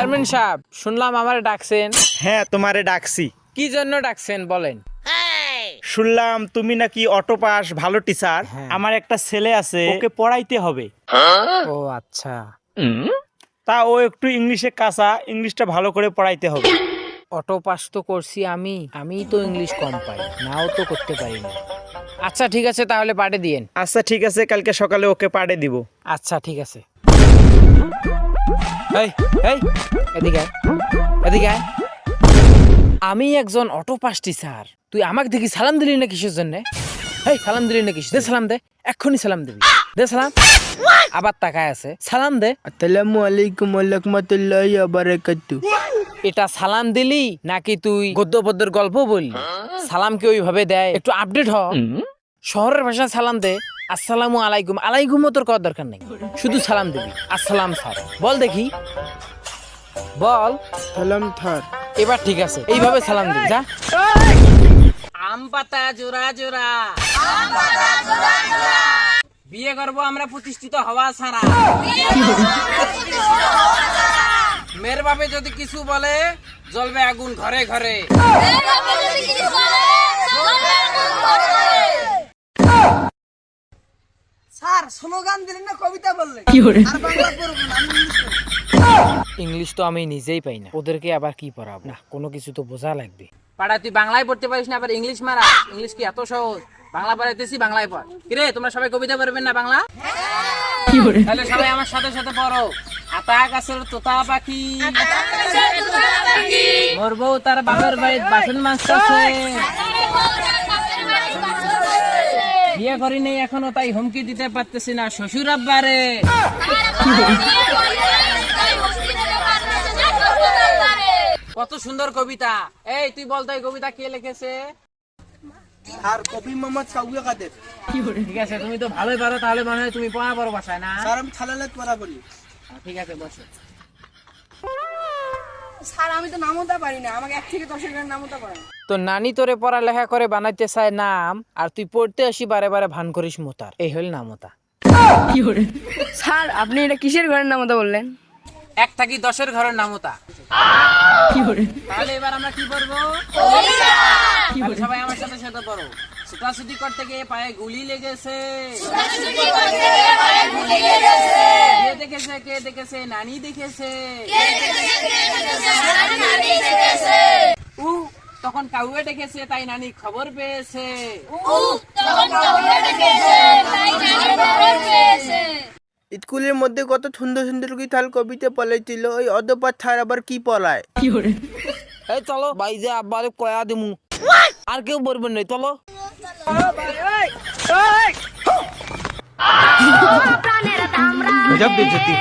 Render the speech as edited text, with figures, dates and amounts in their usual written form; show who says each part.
Speaker 1: Chairman সাহেব, শুনলাম আমারে ডাকছেন।
Speaker 2: হ্যাঁ, তোমারে ডাকছি।
Speaker 1: কি জন্য ডাকছেন বলেন?
Speaker 2: শুনলাম তুমি নাকি অটো পাস, ভালো টিচার।
Speaker 1: হ্যাঁ।
Speaker 2: আমার একটা ছেলে আছে, ওকে পড়াইতে হবে।
Speaker 1: ও আচ্ছা।
Speaker 2: তা ও একটু ইংলিশে কাঁচা, ইংলিশটা ভালো করে পড়াইতে হবে।
Speaker 1: অটো পাস তো করছি আমি তো ইংলিশ কম পাই, নাও তো করতে পারি না। আচ্ছা ঠিক আছে, তাহলে পাঠিয়ে দিয়েন।
Speaker 2: আচ্ছা ঠিক আছে, কালকে সকালে ওকে পাঠিয়ে দিব।
Speaker 1: আচ্ছা ঠিক আছে। এই এই এদিকে আয়, এদিকে আয়। আমি একজন অটো পাস টিচার, তুই আমাকে দেখি সালাম দিলি না কিসের জন্য? এই সালাম দিলি না কিসের? দে সালাম দে, এক্ষুনি সালাম দিবি। দে সালাম। আবার তাকায় আছে, সালাম দে।
Speaker 3: আসসালামু আলাইকুম ওয়া রাহমাতুল্লাহি ওয়া বারাকাতুহু।
Speaker 1: এটা সালাম দিলি নাকি তুই গদ্য পদ্যের গল্প বললি? সালাম কি ওইভাবে দেয়? একটু আপডেট হ। শহরের ভাষায় সালাম দে। আসসালামু আলাইকুম, আলাইকুমও তোর করার দরকার নেই, শুধু সালাম দিবি। আসসালাম স্যার বল দেখি, বল।
Speaker 3: সালাম থার।
Speaker 1: এবার ঠিক আছে, এইভাবে সালাম দিবি। যা। আম পাতা জোড়া জোড়া, বিয়ে করবো আমরা প্রতিষ্ঠিত হওয়া ছাড়া। মেয়ের বাপে যদি কিছু বলে, জ্বলবে আগুন ঘরে ঘরে।
Speaker 4: স্যার স্লোগান দিলেন না, কবিতা বললেন। আর বাংলা পড়বো না, আমি ইংলিশ পড়বো।
Speaker 1: ইংলিশ তো আমি নিজেই পাই না, ওদেরকে আবার কি পড়াবো? না, কোনো কিছু তো বোঝা লাগবে। পাড়া তুই বাংলায় পড়তে পারিস না, আবার ইংলিশ মারা? ইংলিশ কি এত সহজ? বাংলা পড়াইতেছি, বাংলায় পড়। কিরে, তোমরা সবাই কবিতা পড়বেন না বাংলা? তাহলে সবাই আমার সাথে সাথে পড়ো। আতা গাছের তোতা পাখি, মোর বউ তার বাপের বাড়ির বাসন মাজতেছে। বিয়ে করি নেই এখনো, তাই হুমকি দিতে পারতেছি না শ্বশুর আব্বারে। কত সুন্দর কবিতা! এই তুই বলতো, এই কবিতা কে লিখেছে?
Speaker 4: আর কবি মোহাম্মদ সাউয়া কাদের।
Speaker 1: ঠিক আছে, তুমি তো ভালোই পারো, তাহলে মনে হয় তুমি পড়া বড় বাসায় না?
Speaker 4: স্যার আমি থালালেট পড়া বলি।
Speaker 1: ঠিক আছে, বসো।
Speaker 4: স্যার আমি তো নামতা পারি না, আমাকে 1 থেকে 10 এর নামতা পারেন।
Speaker 1: তো নানি তোরে পড়ালেখা করে বানাইতে চায় নাম, আর তুই পড়তে আসি বারে বারে ভান করিস মোতার। এই হল নামতা।
Speaker 5: স্যার আপনি এটা কিসের ঘরের নামতা বললেন?
Speaker 1: 1 থেকে 10 ঘরের নামতা। তাহলে এবার আমরা কি করবো? তাহলে সবাই আমার সাথে সাথে পড়ো। ছুটাছুটি করতে গিয়ে পায়ে গুলি লেগেছে। কে দেখেছে, কে দেখেছে? নানি দেখেছে। উ তখন কাউয়ে দেখেছে, তাই নানি খবর পেয়েছে।
Speaker 3: স্কুলের মধ্যে কত সুন্দর সুন্দর কি তাল কবিতা পড়াইছিল, ওই অধপাত থার আবার কি পড়ায়?
Speaker 1: এই চলো বাইজে আব্বারে কয়া দিমু, আর কেউ বলবেন নাই, চলো।
Speaker 2: গজব বেইজ্জতি।